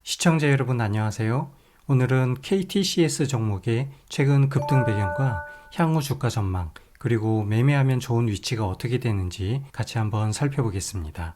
시청자 여러분 안녕하세요. 오늘은 KTCS 종목의 최근 급등 배경과 향후 주가 전망, 그리고 매매하면 좋은 위치가 어떻게 되는지 같이 한번 살펴보겠습니다.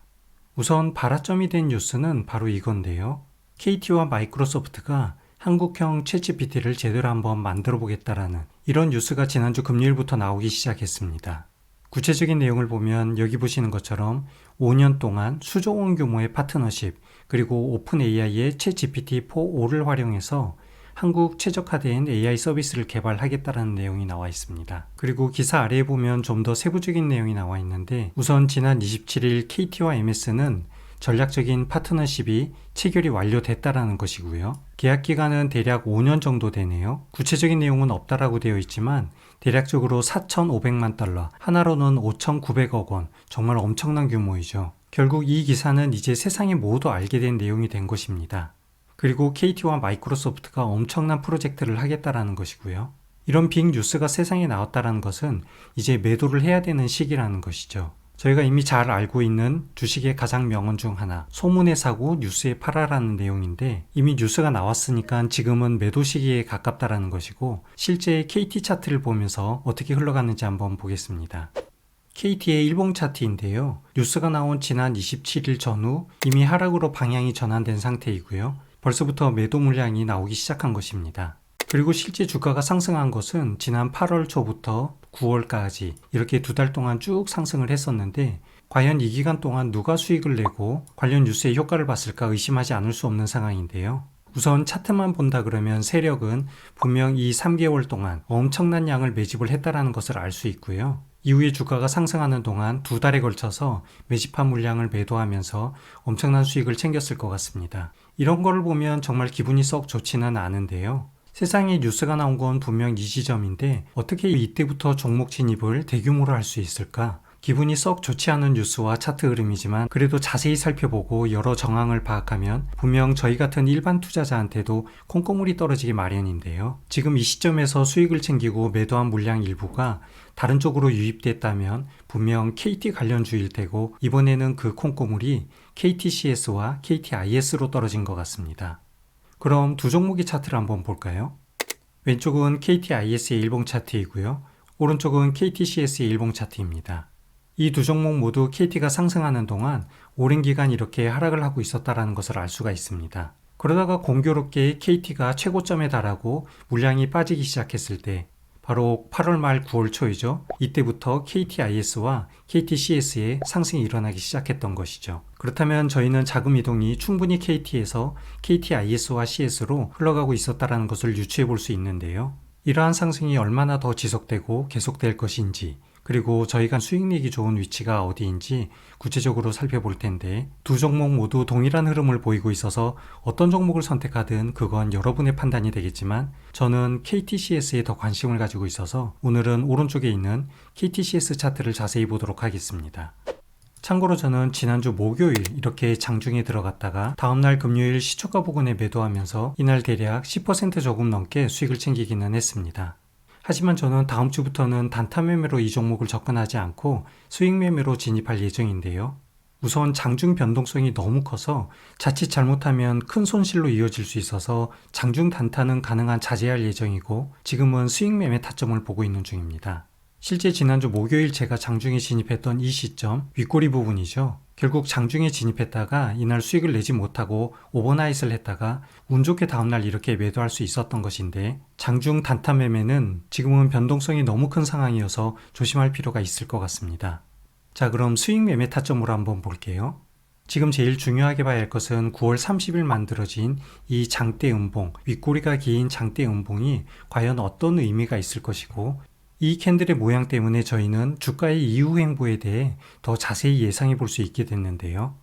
우선 발화점이 된 뉴스는 바로 이건데요. KT와 마이크로소프트가 한국형 챗GPT를 제대로 한번 만들어 보겠다라는 이런 뉴스가 지난주 금요일부터 나오기 시작했습니다. 구체적인 내용을 보면 여기 보시는 것처럼 5년 동안 수조 원 규모의 파트너십, 그리고 오픈 AI의 챗GPT-4.5를 활용해서 한국 최적화된 AI 서비스를 개발하겠다는 내용이 나와 있습니다. 그리고 기사 아래에 보면 좀 더 세부적인 내용이 나와 있는데, 우선 지난 27일 KT와 MS는 전략적인 파트너십이 체결이 완료됐다라는 것이고요. 계약 기간은 대략 5년 정도 되네요. 구체적인 내용은 없다라고 되어 있지만 대략적으로 4,500만 달러, 하나로는 5,900억 원, 정말 엄청난 규모이죠. 결국 이 기사는 이제 세상이 모두 알게 된 내용이 된 것입니다. 그리고 KT와 마이크로소프트가 엄청난 프로젝트를 하겠다라는 것이고요. 이런 빅 뉴스가 세상에 나왔다라는 것은 이제 매도를 해야 되는 시기라는 것이죠. 저희가 이미 잘 알고 있는 주식의 가장 명언 중 하나, 소문에 사고 뉴스에 팔아라는 내용인데, 이미 뉴스가 나왔으니까 지금은 매도 시기에 가깝다라는 것이고, 실제 KT 차트를 보면서 어떻게 흘러가는지 한번 보겠습니다. KT의 일봉 차트인데요. 뉴스가 나온 지난 27일 전후 이미 하락으로 방향이 전환된 상태이고요. 벌써부터 매도 물량이 나오기 시작한 것입니다. 그리고 실제 주가가 상승한 것은 지난 8월 초부터 9월까지 이렇게 두 달 동안 쭉 상승을 했었는데, 과연 이 기간 동안 누가 수익을 내고 관련 뉴스의 효과를 봤을까 의심하지 않을 수 없는 상황인데요. 우선 차트만 본다 그러면 세력은 분명 이 3개월 동안 엄청난 양을 매집을 했다라는 것을 알 수 있고요. 이후에 주가가 상승하는 동안 두 달에 걸쳐서 매집한 물량을 매도하면서 엄청난 수익을 챙겼을 것 같습니다. 이런 거를 보면 정말 기분이 썩 좋지는 않은데요. 세상에 뉴스가 나온 건 분명 이 지점인데 어떻게 이때부터 종목 진입을 대규모로 할 수 있을까? 기분이 썩 좋지 않은 뉴스와 차트 흐름이지만 그래도 자세히 살펴보고 여러 정황을 파악하면 분명 저희 같은 일반 투자자한테도 콩고물이 떨어지기 마련인데요. 지금 이 시점에서 수익을 챙기고 매도한 물량 일부가 다른 쪽으로 유입됐다면 분명 KT 관련주일 테고, 이번에는 그 콩고물이 KTCS와 KTIS로 떨어진 것 같습니다. 그럼 두 종목의 차트를 한번 볼까요? 왼쪽은 KTIS의 일봉 차트이고요. 오른쪽은 KTCS의 일봉 차트입니다. 이 두 종목 모두 KT가 상승하는 동안 오랜 기간 이렇게 하락을 하고 있었다는 것을 알 수가 있습니다. 그러다가 공교롭게 KT가 최고점에 달하고 물량이 빠지기 시작했을 때, 바로 8월 말 9월 초이죠. 이때부터 KTIS와 KTCS의 상승이 일어나기 시작했던 것이죠. 그렇다면 저희는 자금 이동이 충분히 KT에서 KTIS와 CS로 흘러가고 있었다는 것을 유추해 볼 수 있는데요. 이러한 상승이 얼마나 더 지속되고 계속될 것인지, 그리고 저희가 수익 내기 좋은 위치가 어디인지 구체적으로 살펴볼 텐데, 두 종목 모두 동일한 흐름을 보이고 있어서 어떤 종목을 선택하든 그건 여러분의 판단이 되겠지만, 저는 KTCS에 더 관심을 가지고 있어서 오늘은 오른쪽에 있는 KTCS 차트를 자세히 보도록 하겠습니다. 참고로 저는 지난주 목요일 이렇게 장중에 들어갔다가 다음날 금요일 시초가 부근에 매도하면서 이날 대략 10% 조금 넘게 수익을 챙기기는 했습니다. 하지만 저는 다음 주부터는 단타 매매로 이 종목을 접근하지 않고 수익 매매로 진입할 예정인데요. 우선 장중 변동성이 너무 커서 자칫 잘못하면 큰 손실로 이어질 수 있어서 장중 단타는 가능한 자제할 예정이고, 지금은 수익 매매 타점을 보고 있는 중입니다. 실제 지난주 목요일 제가 장중에 진입했던 이 시점, 윗꼬리 부분이죠. 결국 장중에 진입했다가 이날 수익을 내지 못하고 오버나잇을 했다가 운 좋게 다음날 이렇게 매도할 수 있었던 것인데, 장중 단타 매매는 지금은 변동성이 너무 큰 상황이어서 조심할 필요가 있을 것 같습니다. 자, 그럼 수익 매매 타점으로 한번 볼게요. 지금 제일 중요하게 봐야 할 것은 9월 30일 만들어진 이 장대 음봉, 윗꼬리가 긴 장대 음봉이 과연 어떤 의미가 있을 것이고, 이 캔들의 모양 때문에 저희는 주가의 이후 행보에 대해 더 자세히 예상해 볼 수 있게 됐는데요.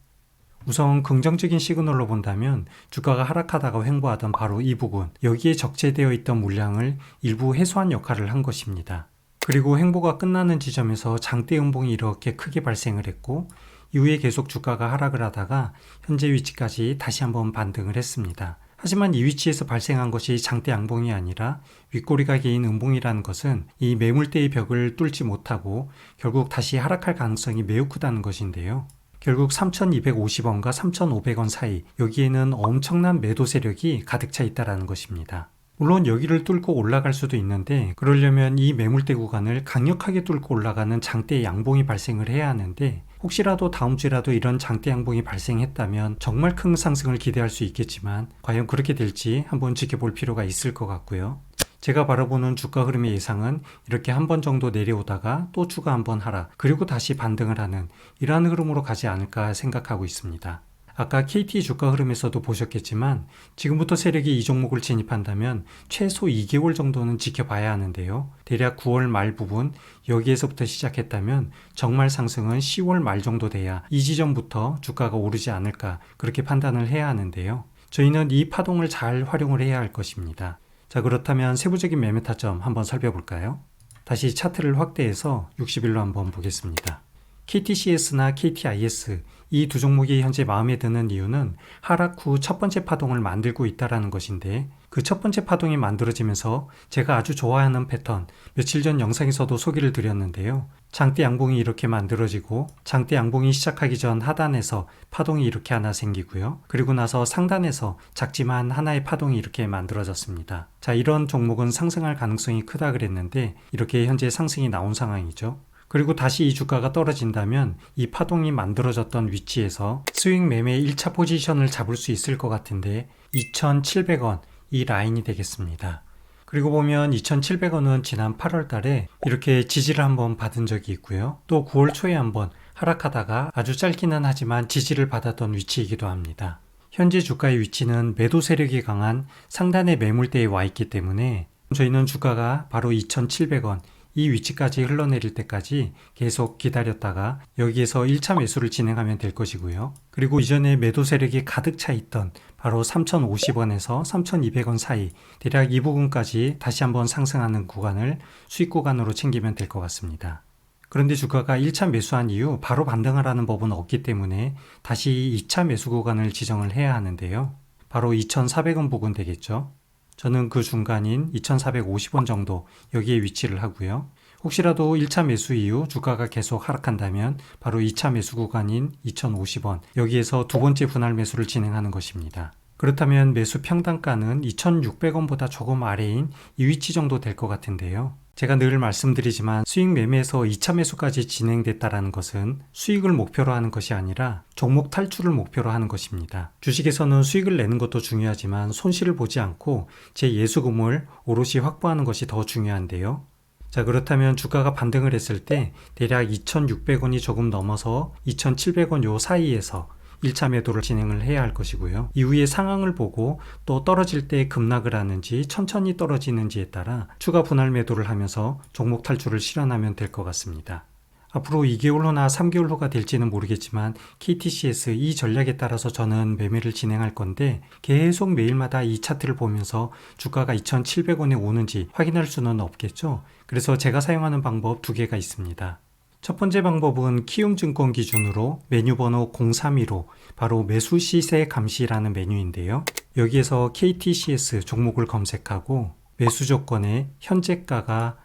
우선 긍정적인 시그널로 본다면 주가가 하락하다가 횡보하던 바로 이 부분, 여기에 적재되어 있던 물량을 일부 해소한 역할을 한 것입니다. 그리고 횡보가 끝나는 지점에서 장대 음봉이 이렇게 크게 발생을 했고, 이후에 계속 주가가 하락을 하다가 현재 위치까지 다시 한번 반등을 했습니다. 하지만 이 위치에서 발생한 것이 장대 양봉이 아니라 윗꼬리가 긴 음봉이라는 것은 이 매물대의 벽을 뚫지 못하고 결국 다시 하락할 가능성이 매우 크다는 것인데요. 결국 3,250원과 3,500원 사이, 여기에는 엄청난 매도 세력이 가득 차 있다는 것입니다. 물론 여기를 뚫고 올라갈 수도 있는데, 그러려면 이 매물대 구간을 강력하게 뚫고 올라가는 장대 양봉이 발생을 해야 하는데, 혹시라도 다음 주라도 이런 장대 양봉이 발생했다면 정말 큰 상승을 기대할 수 있겠지만 과연 그렇게 될지 한번 지켜볼 필요가 있을 것 같고요. 제가 바라보는 주가 흐름의 예상은 이렇게 한 번 정도 내려오다가 또 추가 한번 하락, 그리고 다시 반등을 하는 이러한 흐름으로 가지 않을까 생각하고 있습니다. 아까 KT 주가 흐름에서도 보셨겠지만 지금부터 세력이 이 종목을 진입한다면 최소 2개월 정도는 지켜봐야 하는데요. 대략 9월 말 부분 여기에서부터 시작했다면 정말 상승은 10월 말 정도 돼야 이 지점부터 주가가 오르지 않을까 그렇게 판단을 해야 하는데요. 저희는 이 파동을 잘 활용을 해야 할 것입니다. 자, 그렇다면 세부적인 매매 타점 한번 살펴볼까요? 다시 차트를 확대해서 60일로 한번 보겠습니다. KTCS나 KTIS 이 두 종목이 현재 마음에 드는 이유는 하락 후 첫 번째 파동을 만들고 있다는 것인데, 그 첫 번째 파동이 만들어지면서 제가 아주 좋아하는 패턴, 며칠 전 영상에서도 소개를 드렸는데요. 장대 양봉이 이렇게 만들어지고 장대 양봉이 시작하기 전 하단에서 파동이 이렇게 하나 생기고요. 그리고 나서 상단에서 작지만 하나의 파동이 이렇게 만들어졌습니다. 자, 이런 종목은 상승할 가능성이 크다 그랬는데 이렇게 현재 상승이 나온 상황이죠. 그리고 다시 이 주가가 떨어진다면 이 파동이 만들어졌던 위치에서 스윙 매매 1차 포지션을 잡을 수 있을 것 같은데 2,700원 이 라인이 되겠습니다. 그리고 보면 2,700원은 지난 8월 달에 이렇게 지지를 한번 받은 적이 있고요. 또 9월 초에 한번 하락하다가 아주 짧기는 하지만 지지를 받았던 위치이기도 합니다. 현재 주가의 위치는 매도 세력이 강한 상단의 매물대에 와 있기 때문에 저희는 주가가 바로 2,700원 이 위치까지 흘러내릴 때까지 계속 기다렸다가 여기에서 1차 매수를 진행하면 될 것이고요. 그리고 이전에 매도 세력이 가득 차 있던 바로 3,050원에서 3,200원 사이 대략 이 부분까지 다시 한번 상승하는 구간을 수익 구간으로 챙기면 될 것 같습니다. 그런데 주가가 1차 매수한 이후 바로 반등을 하는 법은 없기 때문에 다시 2차 매수 구간을 지정을 해야 하는데요. 바로 2,400원 부근 되겠죠. 저는 그 중간인 2,450원 정도 여기에 위치를 하고요. 혹시라도 1차 매수 이후 주가가 계속 하락한다면 바로 2차 매수 구간인 2,050원 여기에서 두 번째 분할 매수를 진행하는 것입니다. 그렇다면 매수 평단가는 2,600원보다 조금 아래인 이 위치 정도 될 것 같은데요. 제가 늘 말씀드리지만 수익 매매에서 2차 매수까지 진행됐다는 것은 수익을 목표로 하는 것이 아니라 종목 탈출을 목표로 하는 것입니다. 주식에서는 수익을 내는 것도 중요하지만 손실을 보지 않고 제 예수금을 오롯이 확보하는 것이 더 중요한데요. 자, 그렇다면 주가가 반등을 했을 때 대략 2,600원이 조금 넘어서 2,700원 요 사이에서 1차 매도를 진행을 해야 할 것이고요. 이후의 상황을 보고 또 떨어질 때 급락을 하는지 천천히 떨어지는지에 따라 추가 분할 매도를 하면서 종목 탈출을 실현하면 될 것 같습니다. 앞으로 2개월 후나 3개월 후가 될지는 모르겠지만 KTCS 이 전략에 따라서 저는 매매를 진행할 건데 계속 매일마다 이 차트를 보면서 주가가 2,700원에 오는지 확인할 수는 없겠죠. 그래서 제가 사용하는 방법 두 개가 있습니다. 첫 번째 방법은 키움증권 기준으로 메뉴 번호 032로 바로 매수 시세 감시라는 메뉴인데요. 여기에서 KTCS 종목을 검색하고 매수 조건에 현재가가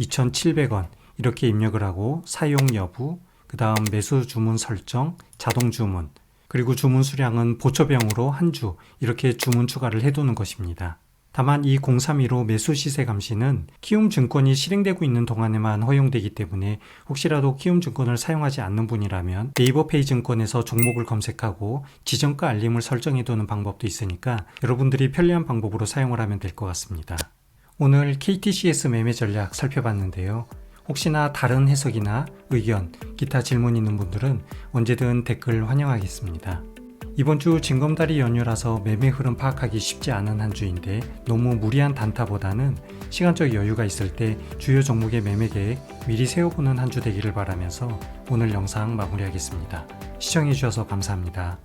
2,700원 이렇게 입력을 하고 사용 여부, 그 다음 매수 주문 설정, 자동 주문, 그리고 주문 수량은 보초병으로 한 주 이렇게 주문 추가를 해두는 것입니다. 다만 이 032로 매수 시세 감시는 키움증권이 실행되고 있는 동안에만 허용되기 때문에 혹시라도 키움증권을 사용하지 않는 분이라면 네이버페이 증권에서 종목을 검색하고 지정가 알림을 설정해두는 방법도 있으니까 여러분들이 편리한 방법으로 사용을 하면 될 것 같습니다. 오늘 KTCS 매매 전략 살펴봤는데요. 혹시나 다른 해석이나 의견, 기타 질문 있는 분들은 언제든 댓글 환영하겠습니다. 이번 주 징검다리 연휴라서 매매 흐름 파악하기 쉽지 않은 한 주인데 너무 무리한 단타보다는 시간적 여유가 있을 때 주요 종목의 매매 계획 미리 세워보는 한 주 되기를 바라면서 오늘 영상 마무리하겠습니다. 시청해주셔서 감사합니다.